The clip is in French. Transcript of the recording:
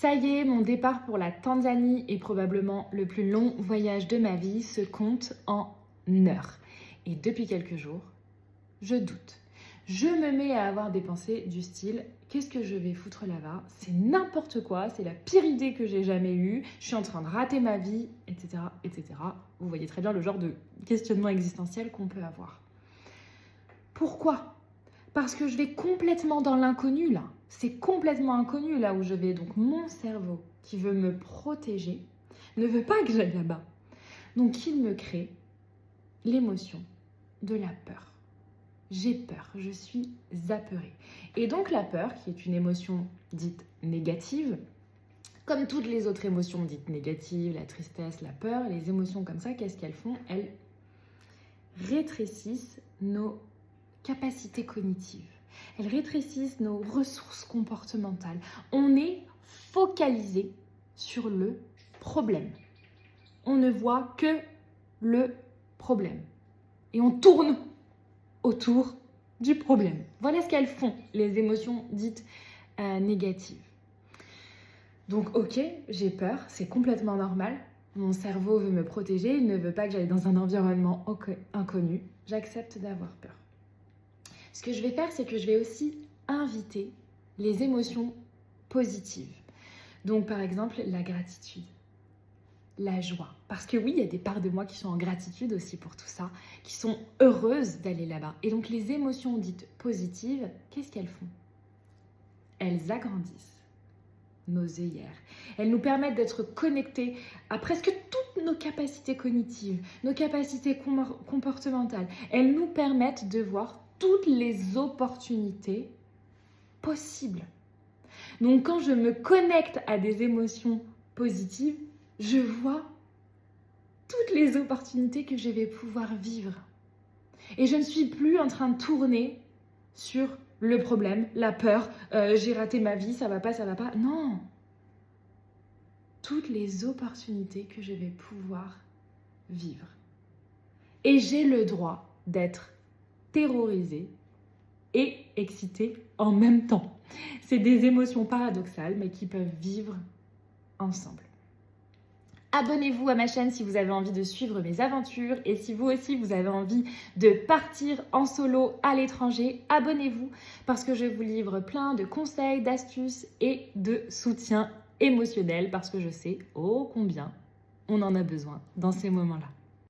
Ça y est, mon départ pour la Tanzanie et probablement le plus long voyage de ma vie se compte en heures. Et depuis quelques jours, je doute. Je me mets à avoir des pensées du style « Qu'est-ce que je vais foutre là-bas ? C'est n'importe quoi, c'est la pire idée que j'ai jamais eue, je suis en train de rater ma vie, etc. etc. » Vous voyez très bien le genre de questionnement existentiel qu'on peut avoir. Pourquoi ? Parce que je vais complètement dans l'inconnu là. C'est complètement inconnu là où je vais. Donc mon cerveau qui veut me protéger ne veut pas que j'aille là-bas. Donc il me crée l'émotion de la peur. J'ai peur, je suis apeurée. Et donc la peur, qui est une émotion dite négative, comme toutes les autres émotions dites négatives, la tristesse, la peur, les émotions comme ça, qu'est-ce qu'elles font ? Elles rétrécissent nos capacités cognitives. Elles rétrécissent nos ressources comportementales. On est focalisé sur le problème. On ne voit que le problème. Et on tourne autour du problème. Voilà ce qu'elles font, les émotions dites négatives. Donc ok, j'ai peur, c'est complètement normal. Mon cerveau veut me protéger, il ne veut pas que j'aille dans un environnement inconnu. J'accepte d'avoir peur. Ce que je vais faire, c'est que je vais aussi inviter les émotions positives. Donc par exemple, la gratitude, la joie. Parce que oui, il y a des parts de moi qui sont en gratitude aussi pour tout ça, qui sont heureuses d'aller là-bas. Et donc les émotions dites positives, qu'est-ce qu'elles font ? Elles agrandissent nos œillères. Elles nous permettent d'être connectés à presque toutes nos capacités cognitives, nos capacités comportementales. Elles nous permettent de voir toutes les opportunités possibles. Donc quand je me connecte à des émotions positives, je vois toutes les opportunités que je vais pouvoir vivre. Et je ne suis plus en train de tourner sur le problème, la peur, j'ai raté ma vie, ça va pas. Non. Toutes les opportunités que je vais pouvoir vivre. Et j'ai le droit d'être terrorisée et excitée en même temps. C'est des émotions paradoxales, mais qui peuvent vivre ensemble. Abonnez-vous à ma chaîne si vous avez envie de suivre mes aventures et si vous aussi vous avez envie de partir en solo à l'étranger, abonnez-vous parce que je vous livre plein de conseils, d'astuces et de soutien émotionnel parce que je sais ô combien on en a besoin dans ces moments-là.